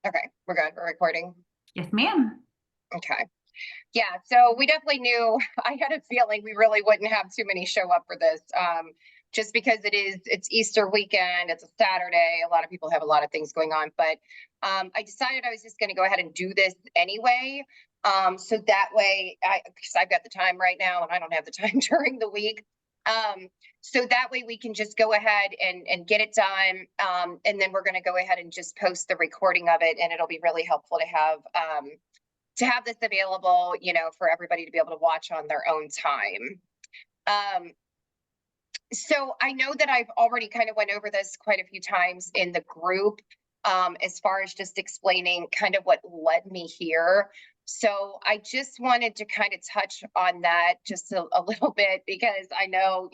Okay, we're good. We're recording. Yes, ma'am. Okay. Yeah, so we definitely knew I had a feeling we really wouldn't have too many show up for this. Just because it's Easter weekend, it's a Saturday. A lot of people have a lot of things going on, but I decided I was just going to go ahead and do this anyway. So that way, because I've got the time right now, and I don't have the time during the week. Um, so that way we can just go ahead and get it done, and then we're going to go ahead and just post the recording of it, and it'll be really helpful to have this available, for everybody to be able to watch on their own time. Um, so I know that I've already kind of went over this quite a few times in the group, as far as just explaining kind of what led me here. So I just wanted to kind of touch on that just a little bit, because I know,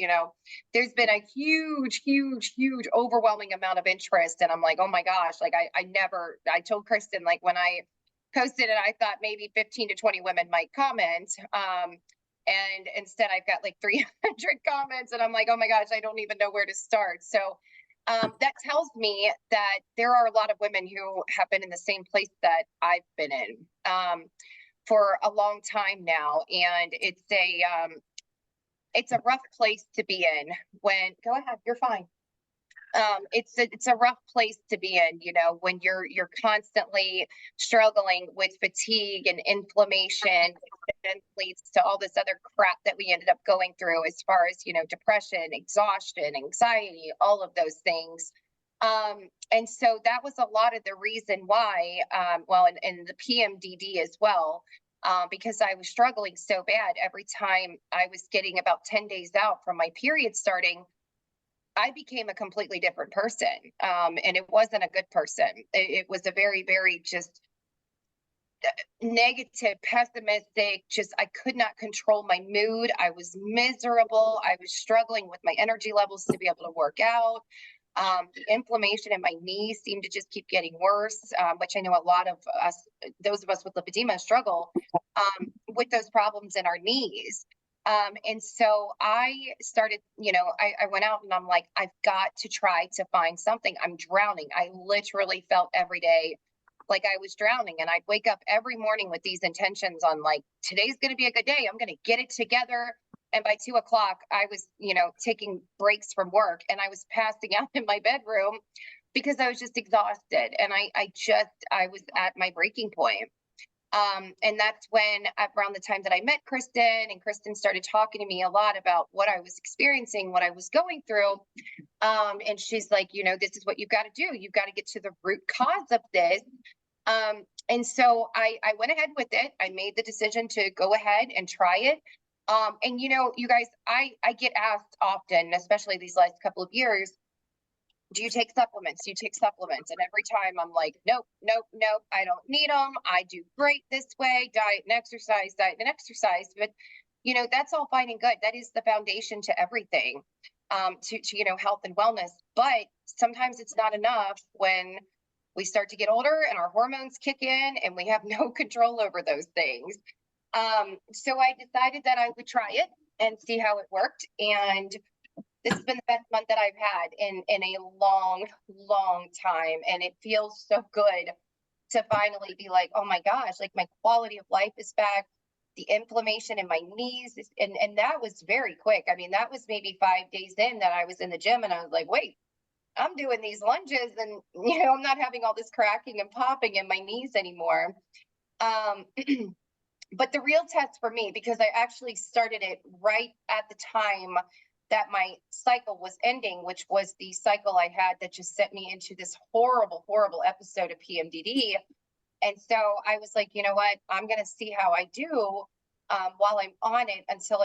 there's been a huge, huge, huge, overwhelming amount of interest. And I'm like, oh my gosh, like I told Kristen, like when I posted it, I thought maybe 15 to 20 women might comment. And instead I've got like 300 comments, and I'm like, oh my gosh, I don't even know where to start. So that tells me that there are a lot of women who have been in the same place that I've been in for a long time now, and it's a rough place to be in. When Go ahead, you're fine. It's a rough place to be in, when you're constantly struggling with fatigue and inflammation, which then leads to all this other crap that we ended up going through as far as, depression, exhaustion, anxiety, all of those things. And so that was a lot of the reason why, and the PMDD as well, because I was struggling so bad. Every time I was getting about 10 days out from my period starting, I became a completely different person. And it wasn't a good person. It was a very, very just negative, pessimistic, just I could not control my mood. I was miserable. I was struggling with my energy levels to be able to work out. The inflammation in my knees seemed to just keep getting worse, which I know a lot of us, those of us with lipedema, struggle with those problems in our knees. And so I started, I went out and I'm like, I've got to try to find something. I'm drowning. I literally felt every day like I was drowning, and I'd wake up every morning with these intentions on like, today's going to be a good day. I'm going to get it together. And by 2 o'clock, I was, taking breaks from work, and I was passing out in my bedroom because I was just exhausted. And I was at my breaking point. And that's when, around the time that I met Kristen, and Kristen started talking to me a lot about what I was experiencing, what I was going through. And she's like, this is what you've got to do. You've got to get to the root cause of this. And so I went ahead with it. I made the decision to go ahead and try it. And you guys, I get asked often, especially these last couple of years, do you take supplements? Do you take supplements? And every time I'm like, nope, nope, nope, I don't need them. I do great this way, diet and exercise, diet and exercise. But, that's all fine and good. That is the foundation to everything, to health and wellness. But sometimes it's not enough when we start to get older and our hormones kick in and we have no control over those things. So I decided that I would try it and see how it worked. And this has been the best month that I've had in a long, long time. And it feels so good to finally be like, oh my gosh, like my quality of life is back. The inflammation in my knees and that was very quick. I mean, that was maybe 5 days in that I was in the gym, and I was like, wait, I'm doing these lunges, and I'm not having all this cracking and popping in my knees anymore. But the real test for me, because I actually started it right at the time that my cycle was ending, which was the cycle I had that just sent me into this horrible, horrible episode of PMDD. And so I was like, you know what, I'm going to see how I do while I'm on it until,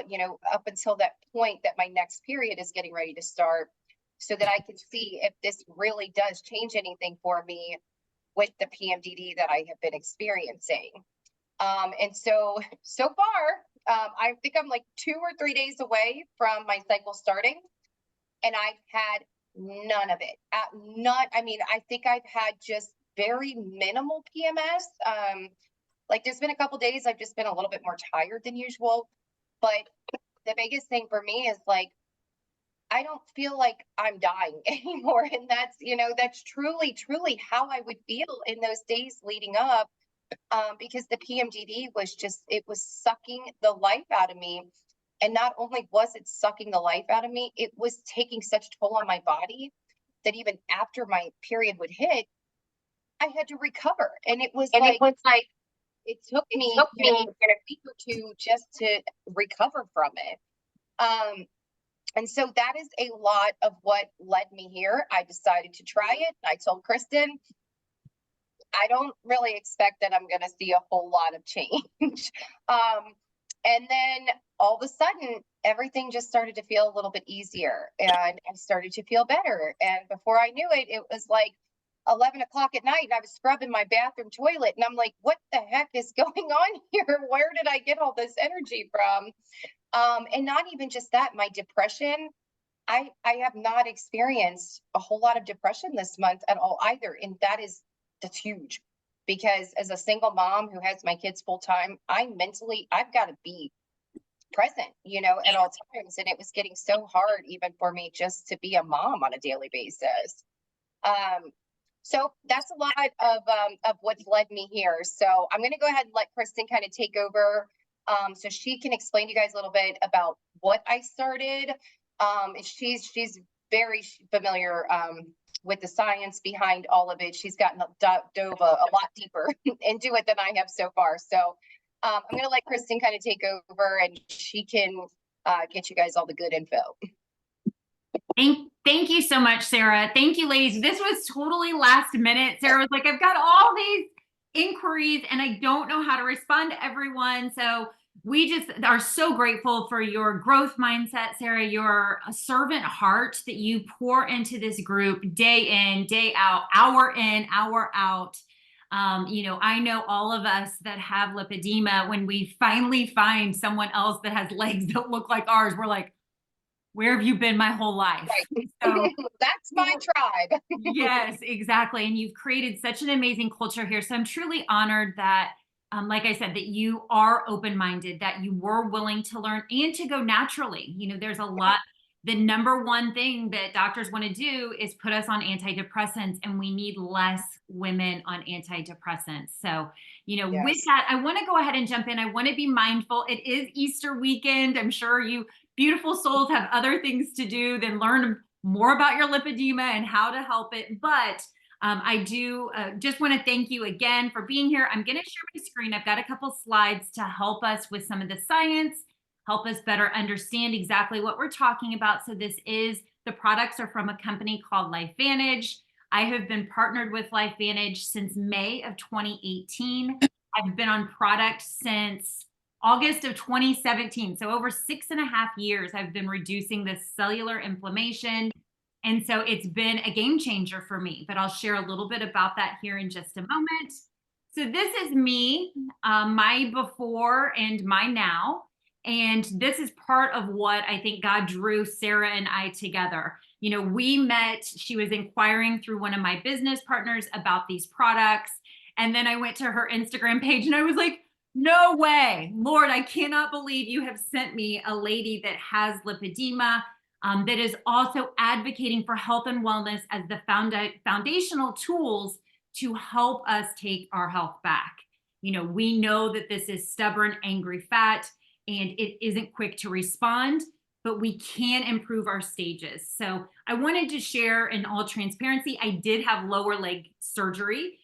up until that point that my next period is getting ready to start, so that I can see if this really does change anything for me with the PMDD that I have been experiencing. And so far, I think I'm like 2 or 3 days away from my cycle starting, and I've had none of it. I mean, I think I've had just very minimal PMS. Like there's been a couple days I've just been a little bit more tired than usual, but the biggest thing for me is like, I don't feel like I'm dying anymore. And that's, that's truly, truly how I would feel in those days leading up. Because the PMDD was just, it was sucking the life out of me. And not only was it sucking the life out of me, it was taking such toll on my body that even after my period would hit, I had to recover. And it was like, it took me, a week or two just to recover from it. And so that is a lot of what led me here. I decided to try it. I told Kristen, I don't really expect that I'm going to see a whole lot of change. And then all of a sudden, everything just started to feel a little bit easier, and I started to feel better. And before I knew it, it was like 11 o'clock at night, and I was scrubbing my bathroom toilet, and I'm like, what the heck is going on here? Where did I get all this energy from? And not even just that, my depression, I have not experienced a whole lot of depression this month at all either. And that's huge, because as a single mom who has my kids full time, I've got to be present, at all times. And it was getting so hard even for me just to be a mom on a daily basis. So that's a lot of what's led me here. So I'm going to go ahead and let Kristen kind of take over, so she can explain to you guys a little bit about what I started. She's very familiar with the science behind all of it. She's gotten dove a lot deeper into it than I have so far. So I'm going to let Kristen kind of take over, and she can get you guys all the good info. Thank you so much, Sarah. Thank you, ladies. This was totally last minute. Sarah was like, I've got all these inquiries and I don't know how to respond to everyone. So we just are so grateful for your growth mindset, Sarah, your servant heart that you pour into this group day in, day out, hour in, hour out. I know all of us that have lipedema, when we finally find someone else that has legs that look like ours, we're like, where have you been my whole life? Right. So that's my tribe. yes, exactly. And you've created such an amazing culture here. So I'm truly honored that, like I said, that you are open-minded, that you were willing to learn and to go naturally. There's a lot. The number one thing that doctors want to do is put us on antidepressants, and we need less women on antidepressants. So, with that, I want to go ahead and jump in. I want to be mindful. It is Easter weekend. I'm sure you beautiful souls have other things to do than learn more about your lipedema and how to help it. But I do just want to thank you again for being here. I'm going to share my screen. I've got a couple slides to help us with some of the science, help us better understand exactly what we're talking about. So the products are from a company called LifeVantage. I have been partnered with LifeVantage since May of 2018. I've been on product since August of 2017. So over 6.5 years, I've been reducing this cellular inflammation. And so it's been a game changer for me, but I'll share a little bit about that here in just a moment. So this is me, my before and my now. And this is part of what I think God drew Sarah and I together. We met, she was inquiring through one of my business partners about these products. And then I went to her Instagram page and I was like, no way, Lord, I cannot believe you have sent me a lady that has lipedema, that is also advocating for health and wellness as the foundational tools to help us take our health back. We know that this is stubborn, angry fat, and it isn't quick to respond, but we can improve our stages. So I wanted to share in all transparency, I did have lower leg surgery,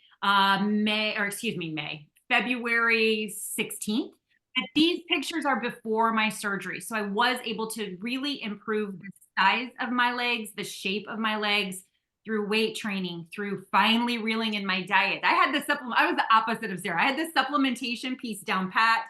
February 16th. But these pictures are before my surgery. So I was able to really improve the size of my legs, the shape of my legs through weight training, through finally reeling in my diet. I was the opposite of Sarah. I had the supplementation piece down pat.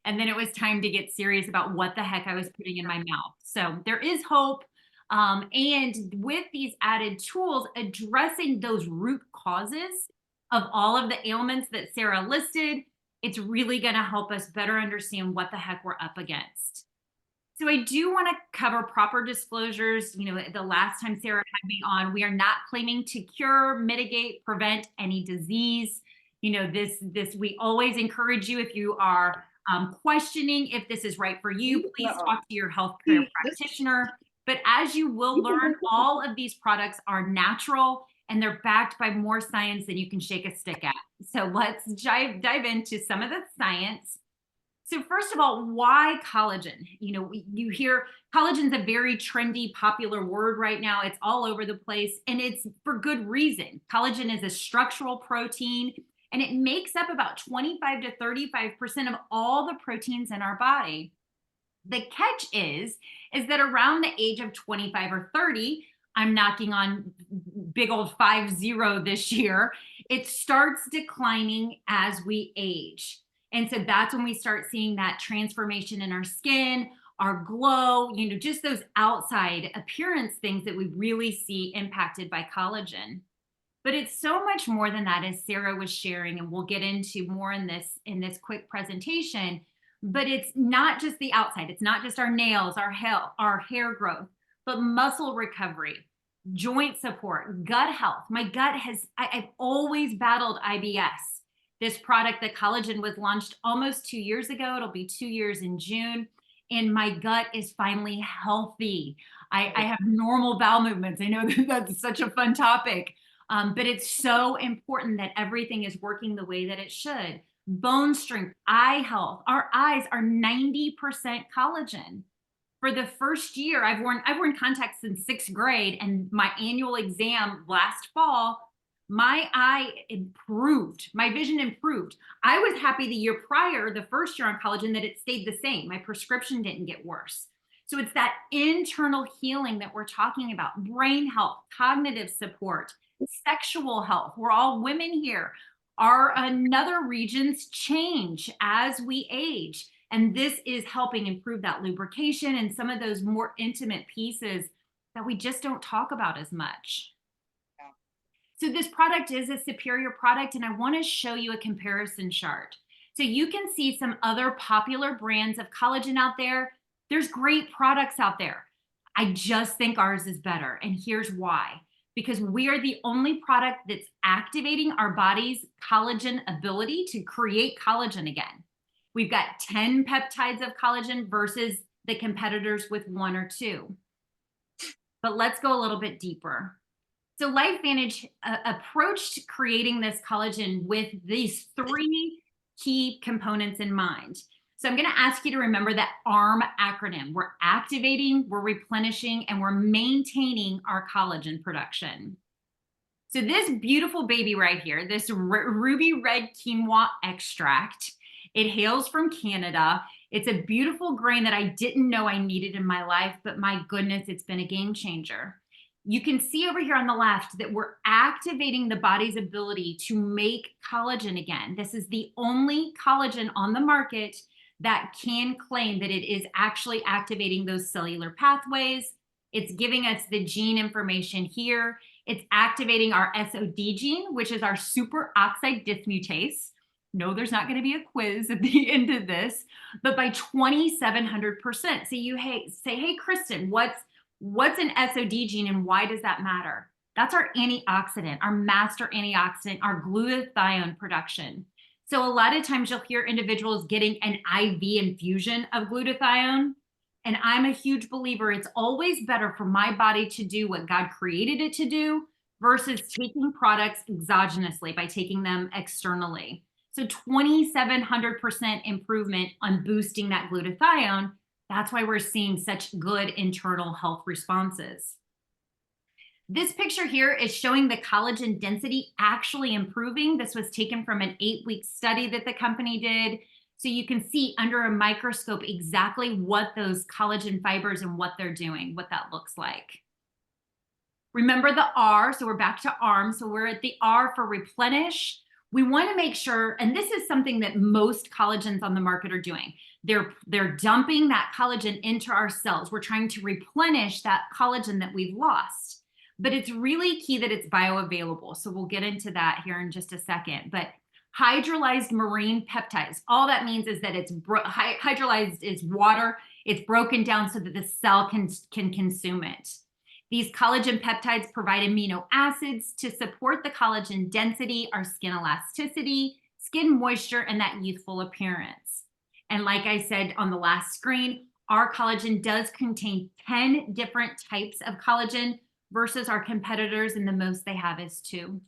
And then it was time to get serious about what the heck I was putting in my mouth. So there is hope. And with these added tools, addressing those root causes of all of the ailments that Sarah listed, it's really going to help us better understand what the heck we're up against. So I do want to cover proper disclosures. The last time Sarah had me on, we are not claiming to cure, mitigate, prevent any disease. We always encourage you, if you are questioning if this is right for you, please talk to your healthcare practitioner. But as you will learn, all of these products are natural and they're backed by more science than you can shake a stick at. So let's dive into some of the science. So first of all, why collagen? You hear collagen's a very trendy, popular word right now. It's all over the place, and it's for good reason. Collagen is a structural protein, and it makes up about 25 to 35% of all the proteins in our body. The catch is that around the age of 25 or 30, I'm knocking on big old 50 this year, it starts declining as we age. And so that's when we start seeing that transformation in our skin, our glow, just those outside appearance things that we really see impacted by collagen. But it's so much more than that, as Sarah was sharing, and we'll get into more in this quick presentation. But it's not just the outside. It's not just our nails, our hair growth, but muscle recovery, joint support, gut health. My gut I've always battled IBS. This product, the collagen, was launched almost 2 years ago. It'll be 2 years in June. And my gut is finally healthy. I have normal bowel movements. I know that's such a fun topic. But it's so important that everything is working the way that it should. Bone strength, eye health. Our eyes are 90% collagen. For the first year, I've worn contacts since 6th grade, and my annual exam last fall, my eye improved. My vision improved. I was happy the year prior, the first year on collagen, that it stayed the same. My prescription didn't get worse. So it's that internal healing that we're talking about: brain health, cognitive support, sexual health. We're all women here. Our another regions change as we age. And this is helping improve that lubrication and some of those more intimate pieces that we just don't talk about as much. Yeah. So this product is a superior product, and I want to show you a comparison chart. So you can see some other popular brands of collagen out there. There's great products out there. I just think ours is better. And here's why. Because we are the only product that's activating our body's collagen ability to create collagen again. We've got 10 peptides of collagen versus the competitors with 1 or 2. But let's go a little bit deeper. So LifeVantage approached creating this collagen with these 3 key components in mind. So I'm going to ask you to remember that ARM acronym. We're activating, we're replenishing, and we're maintaining our collagen production. So this beautiful baby right here, this ruby red quinoa extract, it hails from Canada. It's a beautiful grain that I didn't know I needed in my life, but my goodness, it's been a game changer. You can see over here on the left that we're activating the body's ability to make collagen again. This is the only collagen on the market that can claim that it is actually activating those cellular pathways. It's giving us the gene information here. It's activating our SOD gene, which is our superoxide dismutase. No, there's not going to be a quiz at the end of this, but by 2,700%. So you say, hey, Kristen, what's an SOD gene and why does that matter? That's our antioxidant, our master antioxidant, our glutathione production. So a lot of times you'll hear individuals getting an IV infusion of glutathione. And I'm a huge believer it's always better for my body to do what God created it to do versus taking products exogenously by taking them externally. So 2,700% improvement on boosting that glutathione. That's why we're seeing such good internal health responses. This picture here is showing the collagen density actually improving. This was taken from an 8-week study that the company did. So you can see under a microscope exactly what those collagen fibers and what they're doing, what that looks like. Remember the R, so we're back to ARM. So we're at the R for replenish. We want to make sure, and this is something that most collagens on the market are doing. They're dumping that collagen into our cells. We're trying to replenish that collagen that we've lost. But it's really key that it's bioavailable. So we'll get into that here in just a second. But hydrolyzed marine peptides, all that means is that it's hydrolyzed is water. It's broken down so that the cell can consume it. These collagen peptides provide amino acids to support the collagen density, our skin elasticity, skin moisture, and that youthful appearance. And like I said on the last screen, our collagen does contain 10 different types of collagen versus our competitors, and the most they have is 2.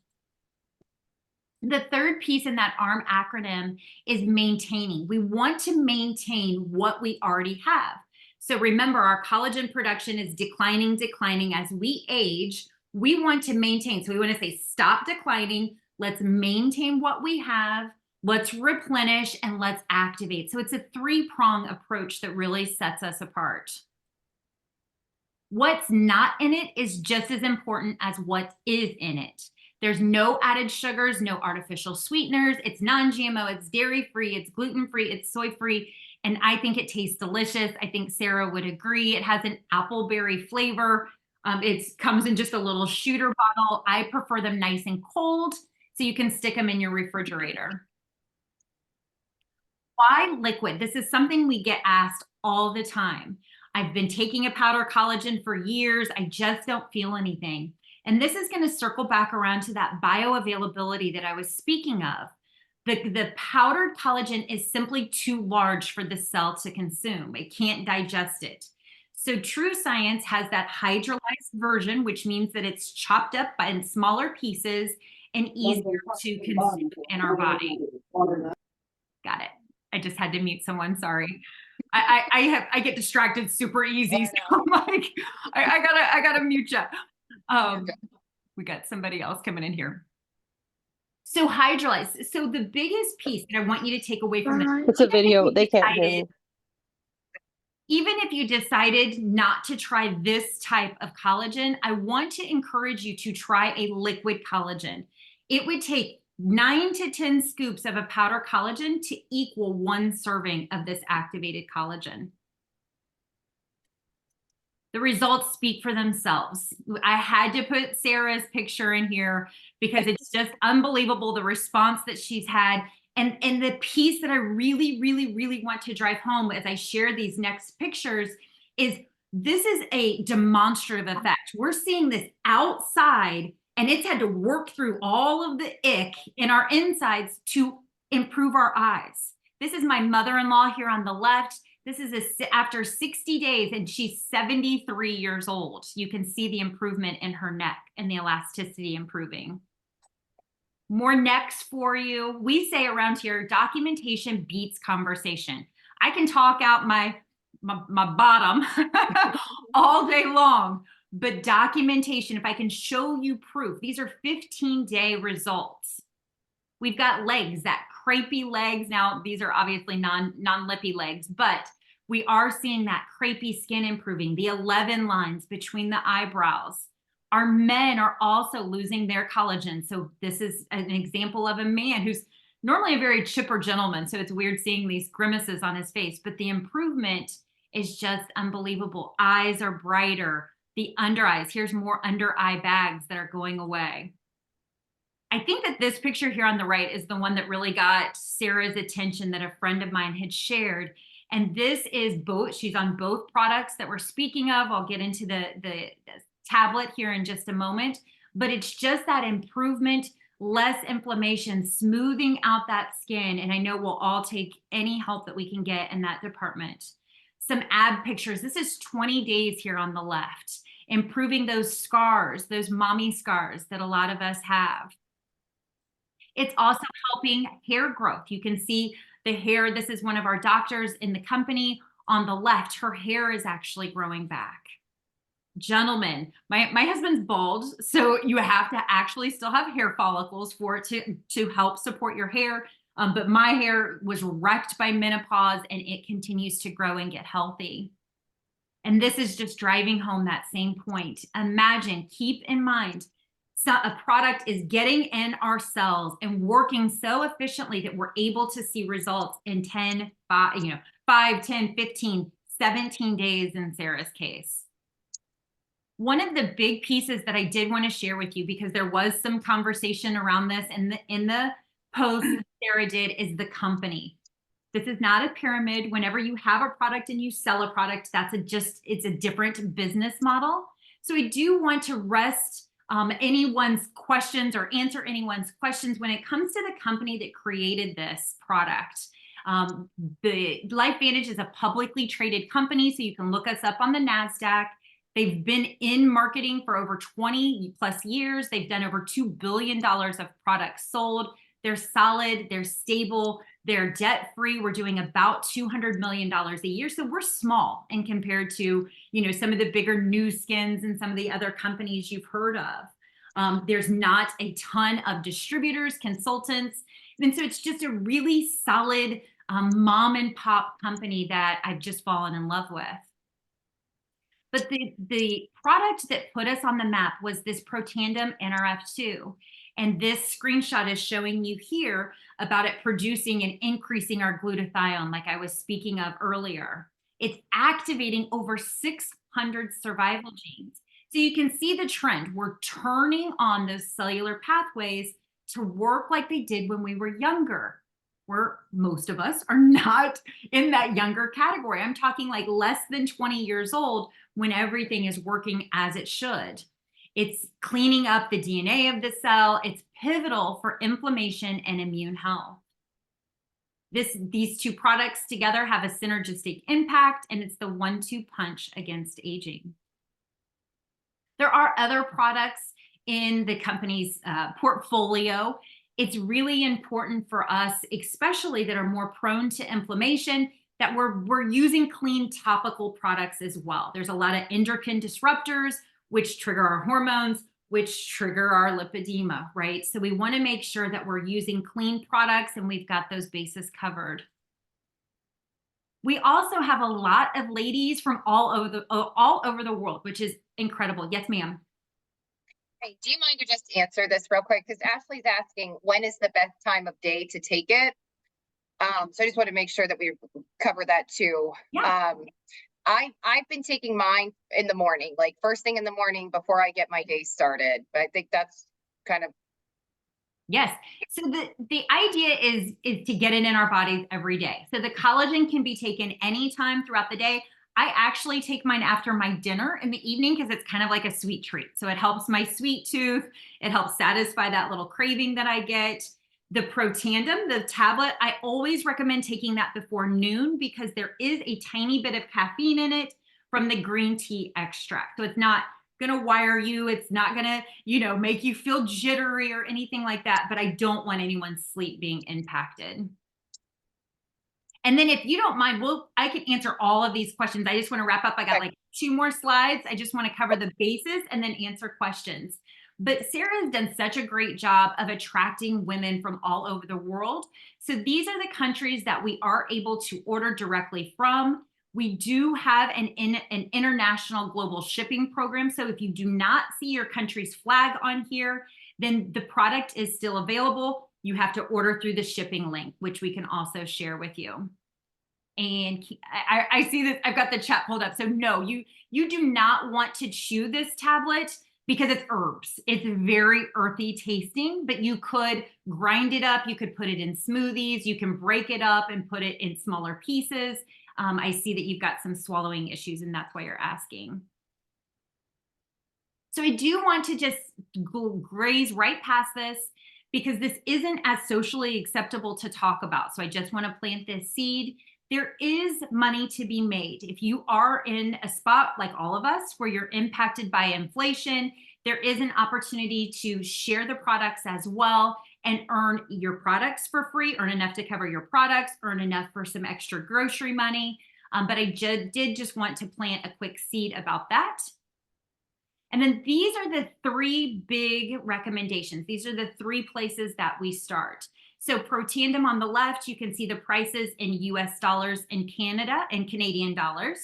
The third piece in that ARM acronym is maintaining. We want to maintain what we already have. So remember, our collagen production is declining as we age. We want to maintain. So we want to say, stop declining. Let's maintain what we have. Let's replenish and let's activate. So it's a 3-prong approach that really sets us apart. What's not in it is just as important as what is in it. There's no added sugars, no artificial sweeteners. It's non-GMO, it's dairy-free, it's gluten-free, it's soy-free, and I think it tastes delicious. I think Sarah would agree. It has an appleberry flavor. It comes in just a little shooter bottle. I prefer them nice and cold, so you can stick them in your refrigerator. Why liquid? This is something we get asked all the time. I've been taking a powder collagen for years. I just don't feel anything. And this is going to circle back around to that bioavailability that I was speaking of. The powdered collagen is simply too large for the cell to consume. It can't digest it. So True Science has that hydrolyzed version, which means that it's chopped up in smaller pieces and easier to consume in our body. Got it. I just had to mute someone. Sorry. I get distracted super easy. So I'm like, I gotta mute you. We got somebody else coming in here. So hydrolyze. So the biggest piece that I want you to take away from this. It's a video. They can't hear me. Even if you decided not to try this type of collagen, I want to encourage you to try a liquid collagen. It would take 9 to 10 scoops of a powder collagen to equal 1 serving of this activated collagen. The results speak for themselves. I had to put Sarah's picture in here because it's just unbelievable, the response that she's had. And the piece that I really, really, really want to drive home as I share these next pictures is this is a demonstrative effect. We're seeing this outside, and it's had to work through all of the ick in our insides to improve our eyes. This is my mother-in-law here on the left. This is after 60 days, and she's 73 years old. You can see the improvement in her neck and the elasticity improving. More necks for you. We say around here, documentation beats conversation. I can talk out my bottom all day long, but documentation, if I can show you proof, these are 15-day results. We've got legs, that crepey legs. Now, these are obviously non-lippy legs, but we are seeing that crepey skin improving, the 11 lines between the eyebrows. Our men are also losing their collagen. So this is an example of a man who's normally a very chipper gentleman. So it's weird seeing these grimaces on his face, but the improvement is just unbelievable. Eyes are brighter. The under eyes, here's more under eye bags that are going away. I think that this picture here on the right is the one that really got Sarah's attention that a friend of mine had shared. And this is both, she's on both products that we're speaking of. I'll get into the tablet here in just a moment, but it's just that improvement, less inflammation, smoothing out that skin. And I know we'll all take any help that we can get in that department. Some ab pictures. This is 20 days here on the left, improving those scars, those mommy scars that a lot of us have. It's also helping hair growth. You can see the hair. This is one of our doctors in the company on the left. Her hair is actually growing back. Gentlemen, my husband's bald, so you have to actually still have hair follicles for it to help support your hair. But my hair was wrecked by menopause, and it continues to grow and get healthy. And this is just driving home that same point. Imagine, keep in mind, a product is getting in our cells and working so efficiently that we're able to see results in 5, 10, 15, 17 days in Sarah's case. One of the big pieces that I did want to share with you, because there was some conversation around this in the post that Sarah did, is the company. This is not a pyramid. Whenever you have a product and you sell a product, it's a different business model. So I do want to rest anyone's questions or answer anyone's questions when it comes to the company that created this product. The LifeVantage is a publicly traded company, so you can look us up on the NASDAQ. They've been in marketing for over 20 plus years. They've done over $2 billion of products sold. They're solid, they're stable, they're debt-free. We're doing about $200 million a year. So we're small and compared to, some of the bigger new skins and some of the other companies you've heard of. There's not a ton of distributors, consultants. And so it's just a really solid mom and pop company that I've just fallen in love with. But the product that put us on the map was this Protandim Nrf2. And this screenshot is showing you here about it producing and increasing our glutathione, like I was speaking of earlier. It's activating over 600 survival genes. So you can see the trend. We're turning on those cellular pathways to work like they did when we were younger, where most of us are not in that younger category. I'm talking like less than 20 years old when everything is working as it should. It's cleaning up the DNA of the cell. It's pivotal for inflammation and immune health. These two products together have a synergistic impact, and it's the 1-2 punch against aging. There are other products in the company's portfolio. It's really important for us, especially that are more prone to inflammation, that we're using clean topical products as well. There's a lot of endocrine disruptors, which trigger our hormones, which trigger our lipedema, right? So we want to make sure that we're using clean products and we've got those bases covered. We also have a lot of ladies from all over the world, which is incredible. Yes, ma'am. Hey, do you mind to just answer this real quick? Because Ashley's asking, when is the best time of day to take it? So I just want to make sure that we cover that too. Yeah. I've been taking mine in the morning, like first thing in the morning before I get my day started. But I think that's kind of. Yes. So the idea is to get it in our bodies every day. So the collagen can be taken anytime throughout the day. I actually take mine after my dinner in the evening because it's kind of like a sweet treat. So it helps my sweet tooth. It helps satisfy that little craving that I get. The Protandim, the tablet, I always recommend taking that before noon because there is a tiny bit of caffeine in it from the green tea extract. So it's not going to wire you. It's not going to, make you feel jittery or anything like that. But I don't want anyone's sleep being impacted. And then if you don't mind, I can answer all of these questions. I just want to wrap up. I got like 2 more slides. I just want to cover the bases and then answer questions. But Sarah has done such a great job of attracting women from all over the world. So these are the countries that we are able to order directly from. We do have an international global shipping program. So if you do not see your country's flag on here, then the product is still available. You have to order through the shipping link, which we can also share with you. And I see this, I've got the chat pulled up. So no, you do not want to chew this tablet because it's herbs. It's very earthy tasting, but you could grind it up. You could put it in smoothies. You can break it up and put it in smaller pieces. I see that you've got some swallowing issues and that's why you're asking. So I do want to just graze right past this because this isn't as socially acceptable to talk about. So I just want to plant this seed. There is money to be made. If you are in a spot like all of us where you're impacted by inflation, there is an opportunity to share the products as well and earn your products for free, earn enough to cover your products, earn enough for some extra grocery money. But I did just want to plant a quick seed about that. And then these are the 3 big recommendations. These are the 3 places that we start. So Protandim on the left, you can see the prices in US dollars in Canada and Canadian dollars.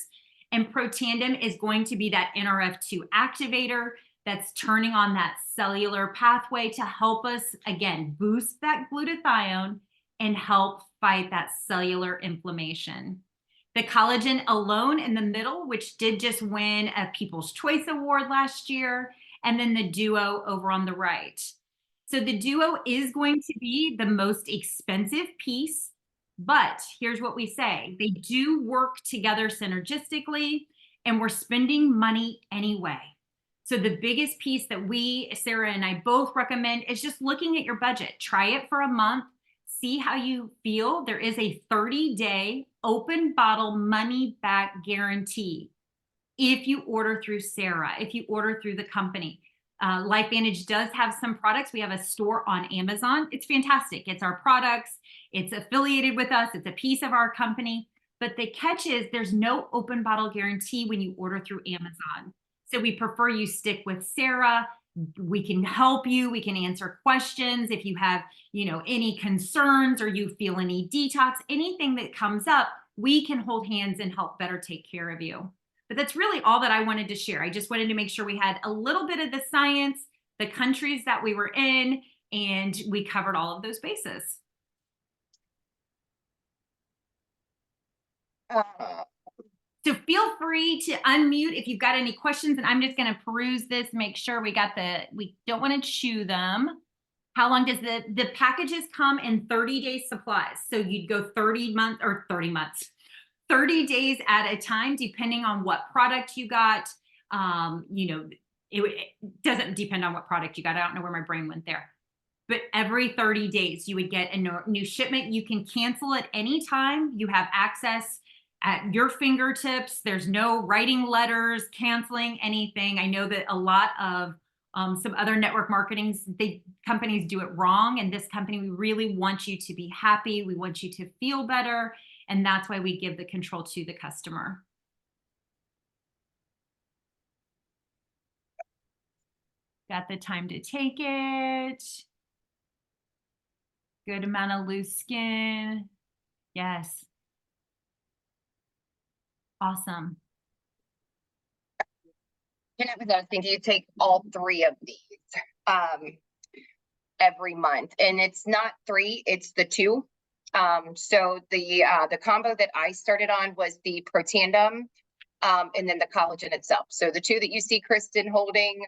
And Protandim is going to be that Nrf2 activator that's turning on that cellular pathway to help us, again, boost that glutathione and help fight that cellular inflammation. The collagen alone in the middle, which did just win a People's Choice Award last year, and then the duo over on the right. So the duo is going to be the most expensive piece, but here's what we say. They do work together synergistically, and we're spending money anyway. So the biggest piece that Sarah and I both recommend is just looking at your budget. Try it for a month, see how you feel. There is a 30-day open bottle money back guarantee if you order through Sarah, if you order through the company. LifeVantage does have some products. We have a store on Amazon. It's fantastic. It's our products. It's affiliated with us. It's a piece of our company. But the catch is there's no open bottle guarantee when you order through Amazon. So we prefer you stick with Sarah. We can help you. We can answer questions. If you have, any concerns or you feel any detox, anything that comes up, we can hold hands and help better take care of you. But that's really all that I wanted to share. I just wanted to make sure we had a little bit of the science, the countries that we were in, and we covered all of those bases. So feel free to unmute if you've got any questions, and I'm just going to peruse this, make sure we don't want to chew them. How long does the packages come in 30-day supplies? So you'd go 30 months, 30 days at a time, depending on what product you got. It doesn't depend on what product you got. I don't know where my brain went there. But every 30 days, you would get a new shipment. You can cancel at any time. You have access at your fingertips. There's no writing letters, canceling anything. I know that a lot of some other network marketing companies do it wrong. And this company, we really want you to be happy. We want you to feel better. And that's why we give the control to the customer. Got the time to take it. Good amount of loose skin. Yes. Awesome. And I was asking, do you take all 3 of these every month? And it's not 3, it's the 2. So the combo that I started on was the Protandem, and then the collagen itself. So the 2 that you see Kristen holding,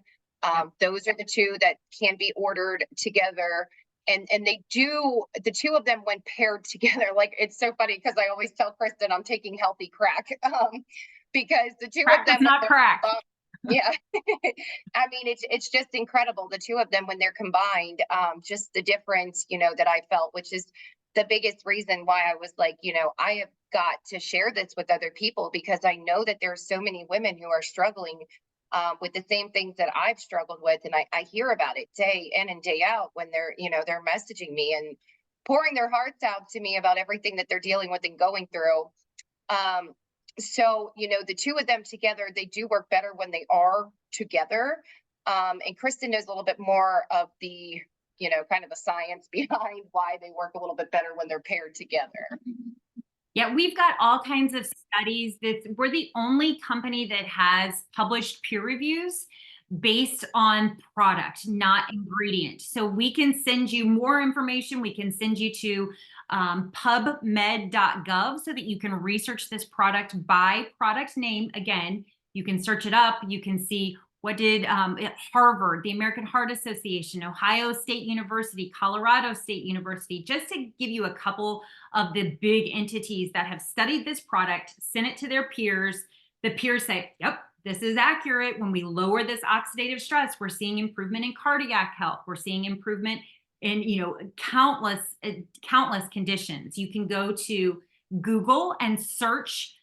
those are the 2 that can be ordered together. And they do, the 2 of them when paired together, like it's so funny because I always tell Kristen I'm taking healthy crack, because the 2 Crack of them, is not crack. Yeah. I mean, it's just incredible. The 2 of them, when they're combined, just the difference, that I felt, which is the biggest reason why I was like, I have got to share this with other people, because I know that there are so many women who are struggling with the same things that I've struggled with. And I hear about it day in and day out when they're, they're messaging me and pouring their hearts out to me about everything that they're dealing with and going through. So, the 2 of them together, they do work better when they are together. And Kristen knows a little bit more of the, kind of the science behind why they work a little bit better when they're paired together. Yeah, we've got all kinds of studies. We're the only company that has published peer reviews based on product, not ingredient. So we can send you more information. We can send you to pubmed.gov so that you can research this product by product name. Again, you can search it up. You can see what did Harvard, the American Heart Association, Ohio State University, Colorado State University, just to give you a couple of the big entities that have studied this product, sent it to their peers. The peers say, yep, this is accurate. When we lower this oxidative stress, we're seeing improvement in cardiac health. We're seeing improvement in, countless conditions. You can go to Google and search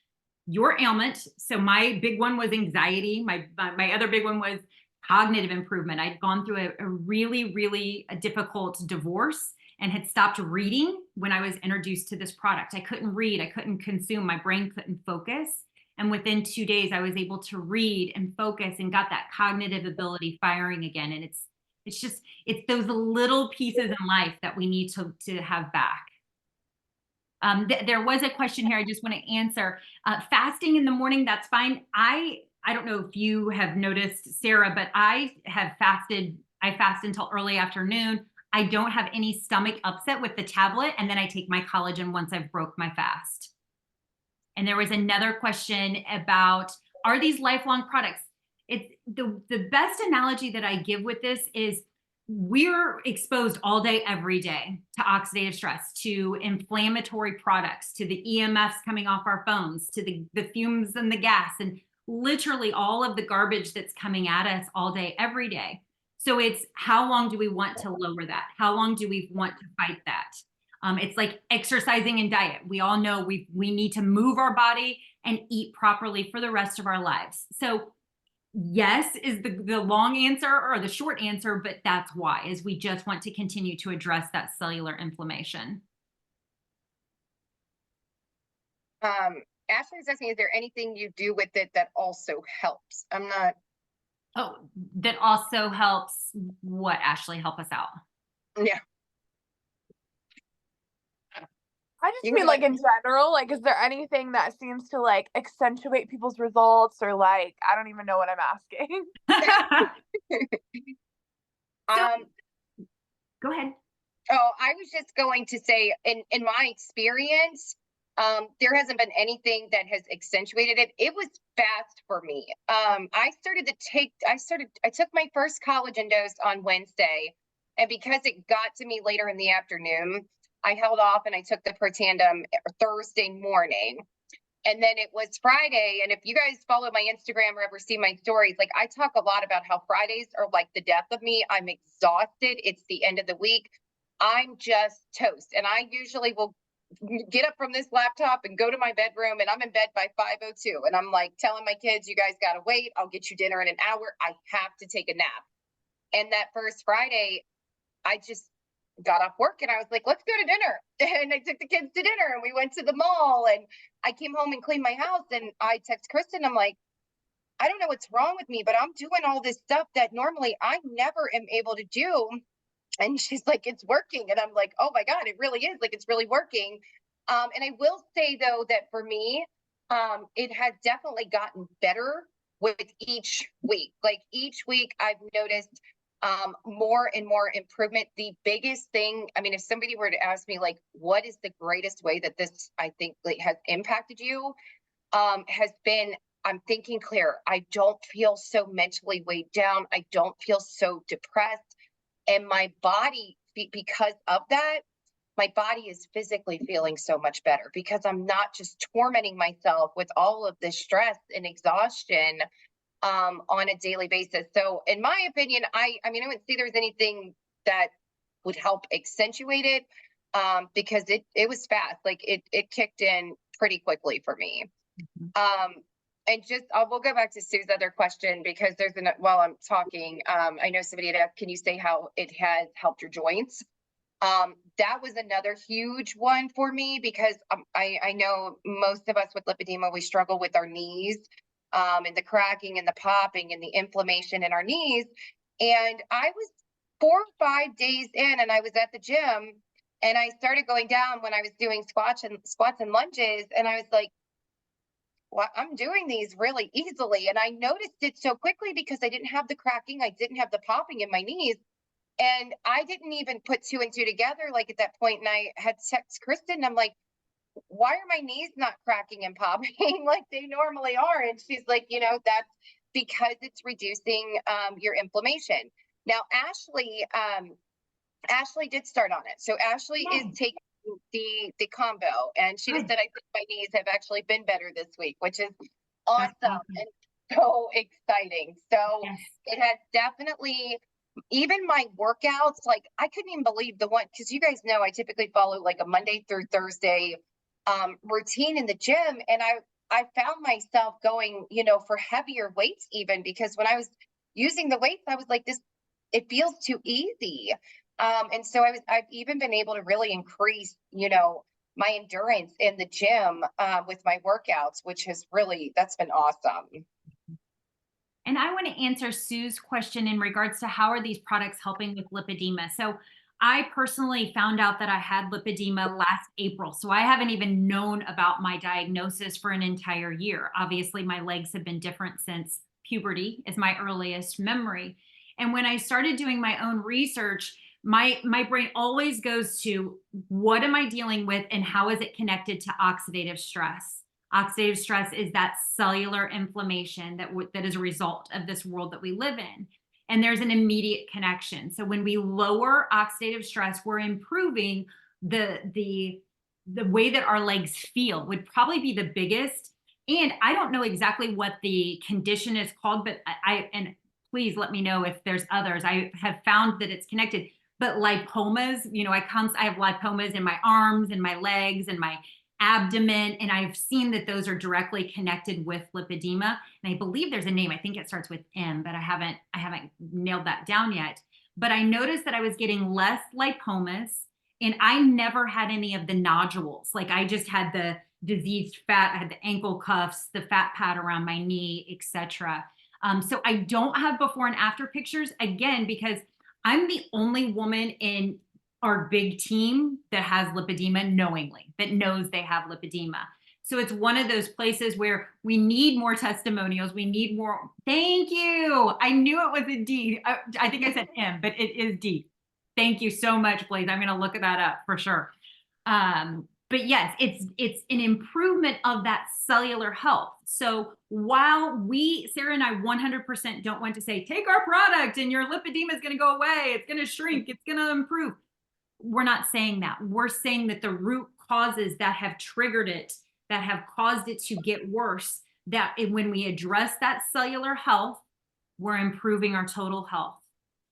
your ailment. So my big one was anxiety. My other big one was cognitive improvement. I'd gone through a really, really difficult divorce and had stopped reading when I was introduced to this product. I couldn't read. I couldn't consume. My brain couldn't focus. And within 2 days, I was able to read and focus and got that cognitive ability firing again. And it's those little pieces in life that we need to have back. There was a question here I just want to answer. Fasting in the morning, that's fine. I don't know if you have noticed, Sarah, but I fast until early afternoon. I don't have any stomach upset with the tablet, and then I take my collagen once I've broke my fast. And there was another question about, are these lifelong products? It's the best analogy that I give with this is, we're exposed all day, every day to oxidative stress, to inflammatory products, to the EMFs coming off our phones, to the fumes and the gas, and literally all of the garbage that's coming at us all day, every day. So it's, how long do we want to lower that? How long do we want to fight that? It's like exercising and diet. We all know we need to move our body and eat properly for the rest of our lives. So yes is the long answer, or the short answer, but that's why, is we just want to continue to address that cellular inflammation. Ashley's asking, is there anything you do with it that also helps? I'm not. Oh, that also helps what, Ashley? Help us out. Yeah. I just You mean were like like- in general, like is there anything that seems to like accentuate people's results, or like I don't even know what I'm asking. Um, Go ahead. oh, I was just going to say, in my experience, there hasn't been anything that has accentuated it. It was fast for me. I took my first collagen dose on Wednesday, and because it got to me later in the afternoon, I held off and I took the Protandim Thursday morning. And then it was Friday. And if you guys follow my Instagram or ever see my stories, like I talk a lot about how Fridays are like the death of me. I'm exhausted. It's the end of the week. I'm just toast. And I usually will get up from this laptop and go to my bedroom, and I'm in bed by 5:02. And I'm like telling my kids, you guys got to wait. I'll get you dinner in an hour. I have to take a nap. And that first Friday, I just got off work and I was like, let's go to dinner. And I took the kids to dinner and we went to the mall, and I came home and cleaned my house, and I text Kristen. I'm like, I don't know what's wrong with me, but I'm doing all this stuff that normally I never am able to do. And she's like, it's working. And I'm like, oh my God, it really is. Like, it's really working. And I will say though, that for me, it has definitely gotten better with each week. Like each week I've noticed more and more improvement. The biggest thing, I mean, if somebody were to ask me, like, what is the greatest way that this, I think, like, has impacted you, has been, I'm thinking clear. I don't feel so mentally weighed down. I don't feel so depressed. And my body, because of that, my body is physically feeling so much better because I'm not just tormenting myself with all of this stress and exhaustion on a daily basis. So in my opinion, I mean, I wouldn't say there's anything that would help accentuate it, because it was fast. Like it kicked in pretty quickly for me. And just, we'll go back to Sue's other question, because while I'm talking, I know somebody had asked, can you say how it has helped your joints? That was another huge one for me, because I know most of us with lipedema, we struggle with our knees, and the cracking and the popping and the inflammation in our knees. And I was 4 or 5 days in, and I was at the gym, and I started going down when I was doing squats and lunges. And I was like, well, I'm doing these really easily. And I noticed it so quickly because I didn't have the cracking. I didn't have the popping in my knees. And I didn't even put 2 and 2 together, like at that point. And I had text Kristen, and I'm like, why are my knees not cracking and popping like they normally are? And she's like, that's because it's reducing your inflammation. Now, Ashley did start on it. So Ashley is taking the combo, and she just said, I think my knees have actually been better this week, which is awesome and so exciting. So it has definitely, even my workouts, like I couldn't even believe the one, because you guys know I typically follow like a Monday through Thursday routine in the gym. And I found myself going, for heavier weights, even because when I was using the weights, I was like, it feels too easy. And so I've even been able to really increase, my endurance in the gym with my workouts, which that's been awesome. And I want to answer Sue's question in regards to how are these products helping with lipedema. So I personally found out that I had lipedema last April. So I haven't even known about my diagnosis for an entire year. Obviously, my legs have been different since puberty is my earliest memory. And when I started doing my own research, my brain always goes to what am I dealing with and how is it connected to oxidative stress? Oxidative stress is that cellular inflammation that is a result of this world that we live in. And there's an immediate connection. So when we lower oxidative stress, we're improving the way that our legs feel would probably be the biggest. And I don't know exactly what the condition is called, but and please let me know if there's others. I have found that it's connected. but lipomas, you know, I have lipomas in my arms and my legs and my abdomen, and I've seen that those are directly connected with lipedema. And I believe there's a name, I think it starts with M, but I haven't nailed that down yet. But I noticed that I was getting less lipomas, and I never had any of the nodules. Like, I just had the diseased fat, I had the ankle cuffs, the fat pad around my knee, etc. So I don't have before and after pictures, again, because I'm the only woman in our big team that has lipedema knowingly, that knows they have lipedema. So it's one of those places where we need more testimonials. We need more. Thank you. I knew it was a D. I think I said M, but it is D. Thank you so much, Blaze. I'm going to look that up for sure. But yes, it's an improvement of that cellular health. So while Sarah and I 100% don't want to say, take our product and your lipedema is going to go away, it's going to shrink, it's going to improve. We're not saying that. We're saying that the root causes that have triggered it, that have caused it to get worse, that when we address that cellular health, we're improving our total health.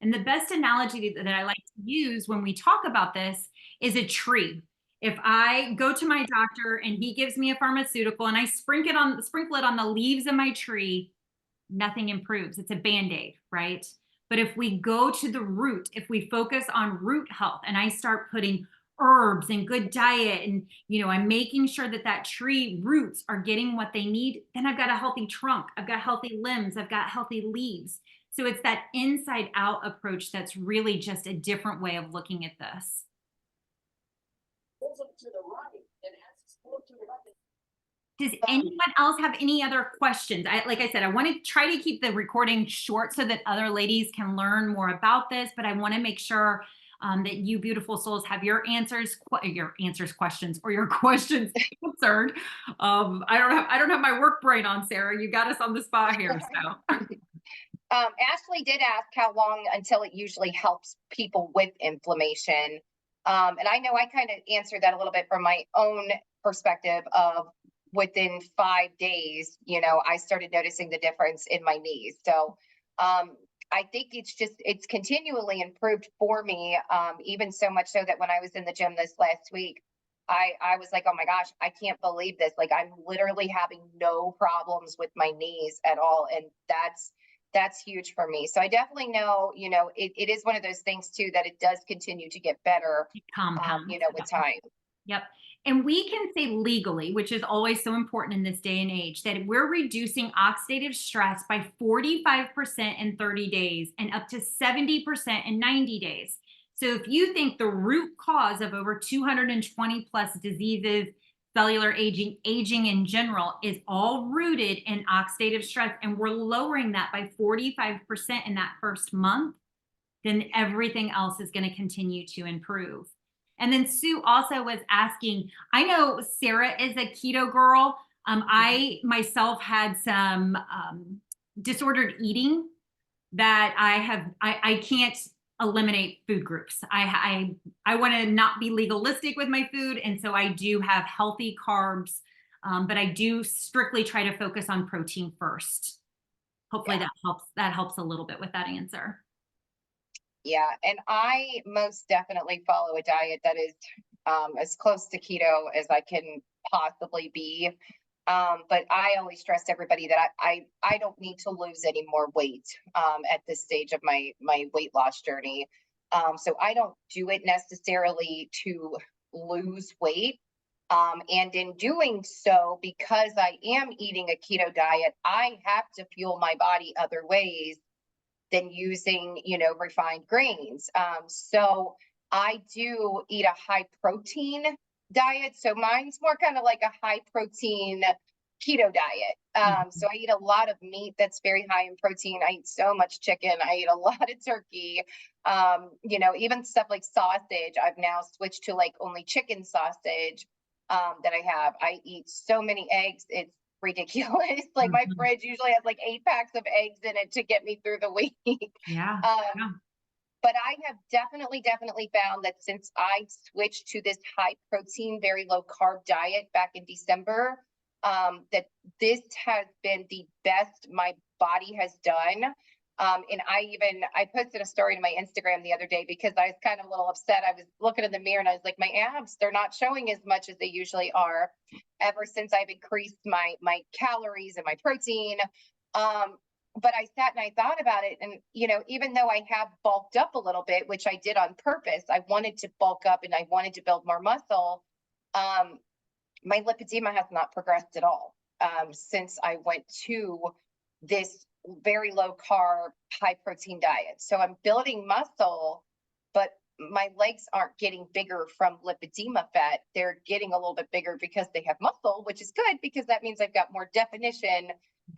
And the best analogy that I like to use when we talk about this is a tree. If I go to my doctor and he gives me a pharmaceutical and I sprinkle it on the leaves of my tree, nothing improves. It's a Band-Aid, right? But if we go to the root, if we focus on root health and I start putting herbs and good diet and, you know, I'm making sure that tree roots are getting what they need, then I've got a healthy trunk, I've got healthy limbs, I've got healthy leaves. So it's that inside out approach that's really just a different way of looking at this. Does anyone else have any other questions? Like I said, I want to try to keep the recording short so that other ladies can learn more about this, but I want to make sure that you beautiful souls have your questions or your questions answered. I don't have my work brain on, Sarah. You got us on the spot here. So Ashley did ask how long until it usually helps people with inflammation. And I know I kind of answered that a little bit from my own perspective of within 5 days, you know, I started noticing the difference in my knees. So I think it's continually improved for me, even so much so that when I was in the gym this last week, I was like, oh my gosh, I can't believe this. Like, I'm literally having no problems with my knees at all. And that's huge for me. So I definitely know, you know, it is one of those things too, that it does continue to get better, you know, with time. Yep. And we can say legally, which is always so important in this day and age, that we're reducing oxidative stress by 45% in 30 days and up to 70% in 90 days. So if you think the root cause of over 220 plus diseases, cellular aging in general is all rooted in oxidative stress, and we're lowering that by 45% in that first month, then everything else is going to continue to improve. And then Sue also was asking, I know Sarah is a keto girl. I myself had some disordered eating that I can't eliminate food groups. I want to not be legalistic with my food. And so I do have healthy carbs, but I do strictly try to focus on protein first. Hopefully that helps a little bit with that answer. Yeah, and I most definitely follow a diet that is as close to keto as I can possibly be. But I always stress everybody that I don't need to lose any more weight at this stage of my weight loss journey. So I don't do it necessarily to lose weight. And in doing so, because I am eating a keto diet, I have to fuel my body other ways than using, you know, refined grains. So I do eat a high protein diet. So mine's more kind of like a high protein keto diet. So I eat a lot of meat that's very high in protein. I eat so much chicken. I eat a lot of turkey. You know, even stuff like sausage, I've now switched to like only chicken sausage that I have. I eat so many eggs. It's ridiculous. Like my fridge usually has like 8 packs of eggs in it to get me through the week. Yeah. But I have definitely found that since I switched to this high protein, very low carb diet back in December, that this has been the best my body has done And I posted a story to my Instagram the other day because I was kind of a little upset. I was looking in the mirror and I was like, my abs, they're not showing as much as they usually are ever since I've increased my calories and my protein. But I sat and I thought about it. And, you know, even though I have bulked up a little bit, which I did on purpose, I wanted to bulk up and I wanted to build more muscle. My lipedema has not progressed at all since I went to this very low carb, high protein diet. So I'm building muscle, but my legs aren't getting bigger from lipedema fat. They're getting a little bit bigger because they have muscle, which is good because that means I've got more definition.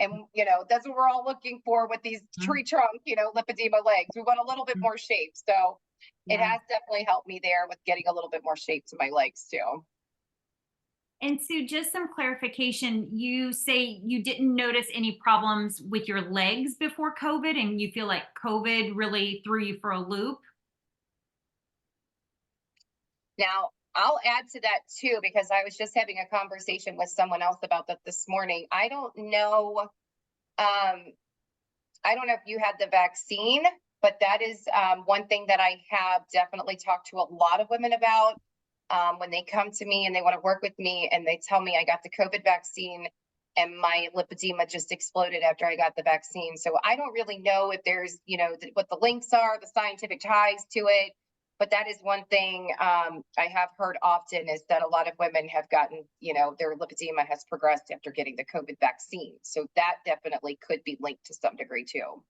And, you know, that's what we're all looking for with these tree trunk, you know, lipedema legs. We want a little bit more shape. So it has definitely helped me there with getting a little bit more shape to my legs too. And Sue, just some clarification. You say you didn't notice any problems with your legs before COVID, and you feel like COVID really threw you for a loop? Now, I'll add to that too, because I was just having a conversation with someone else about that this morning. I don't know if you had the vaccine, but that is one thing that I have definitely talked to a lot of women about. When they come to me and they want to work with me and they tell me I got the COVID vaccine and my lipedema just exploded after I got the vaccine. So I don't really know if there's, you know, what the links are, the scientific ties to it. But that is one thing I have heard often is that a lot of women have gotten, you know, their lipedema has progressed after getting the COVID vaccine. So that definitely could be linked to some degree too.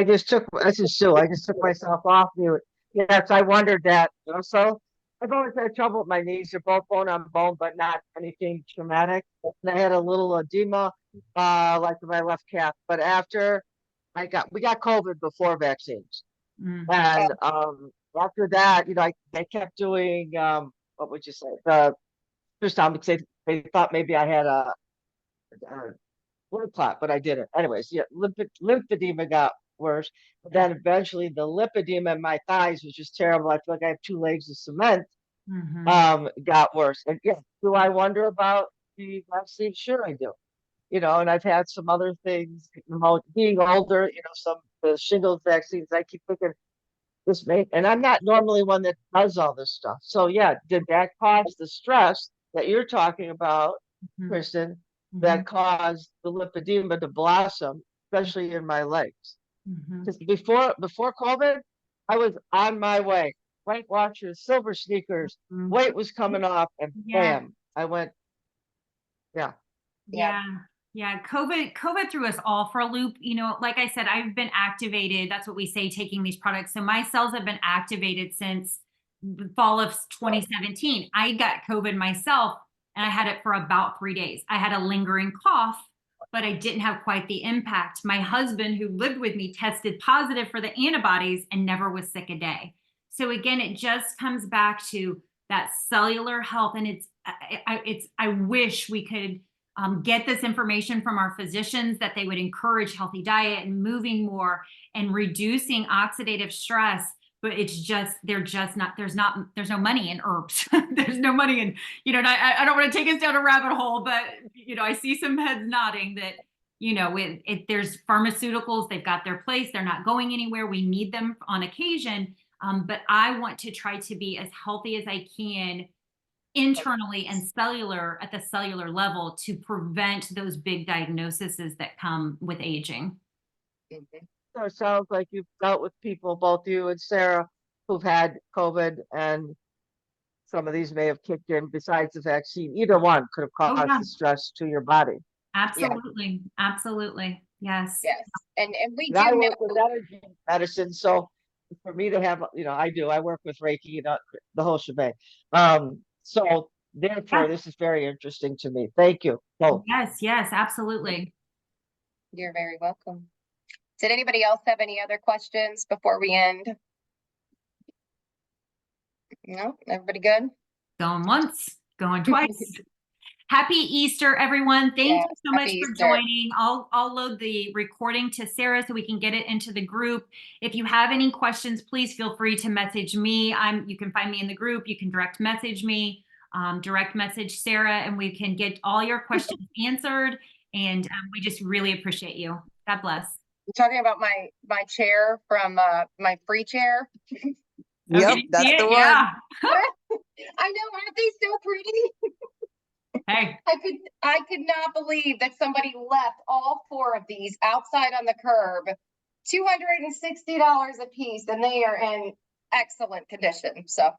This is Sue. I just took myself off mute. Yes, I wondered that also. I've always had trouble with my knees. They're both bone on bone, but not anything traumatic. And I had a little edema, like in my left calf. But after we got COVID before vaccines. And after that, you know, they kept doing, what would you say? First time because they thought maybe I had a blood clot, but I didn't. Anyways, yeah, lymphedema got worse. But then eventually the lipedema in my thighs was just terrible. I feel like I have two legs of cement. Got worse. And yeah, do I wonder about the vaccine? Sure, I do. You know, and I've had some other things. Being older, you know, some the shingles vaccines. I keep thinking this may, and I'm not normally one that does all this stuff. So yeah, did that cause the stress that you're talking about, Kristen? That caused the lipedema to blossom, especially in my legs. Because before COVID, I was on my way. White watchers, silver sneakers, weight was coming off, and bam, I went. Yeah. COVID threw us all for a loop. You know, like I said, I've been activated. That's what we say, taking these products. So my cells have been activated since the fall of 2017. I got COVID myself and I had it for about 3 days. I had a lingering cough, but I didn't have quite the impact. My husband, who lived with me, tested positive for the antibodies and never was sick a day. So again, it just comes back to that cellular health. And I wish we could get this information from our physicians, that they would encourage healthy diet and moving more and reducing oxidative stress. But it's just, there's no money in herbs. There's no money in, you know, and I don't want to take us down a rabbit hole, but, you know, I see some heads nodding that, you know, there's pharmaceuticals, they've got their place. They're not going anywhere. We need them on occasion. But I want to try to be as healthy as I can internally and at the cellular level to prevent those big diagnoses that come with aging. So it sounds like you've dealt with people, both you and Sarah, who've had COVID, and some of these may have kicked in besides the vaccine. Either one could have caused the stress to your body. Absolutely. Absolutely. Yes. And we I do work with energy medicine, so for me to have, you know, I work with Reiki, you know, the whole shebang. So therefore, this is very interesting to me. Thank you both. Yes, absolutely. You're very welcome. Did anybody else have any other questions before we end? No, everybody good? Going once, going twice. Happy Easter, everyone. Thank you so much for joining. I'll load the recording to Sarah so we can get it into the group. If you have any questions, please feel free to message me. You can find me in the group. You can direct message me, direct message Sarah, and we can get all your questions answered. And we just really appreciate you. God bless. You talking about my chair from my free chair? Oh, Yep, can you that's see the it? one. Yeah. I know, aren't they so pretty? Hey, I could not believe that somebody left all 4 of these outside on the curb, $260 a piece, and they are in excellent condition. So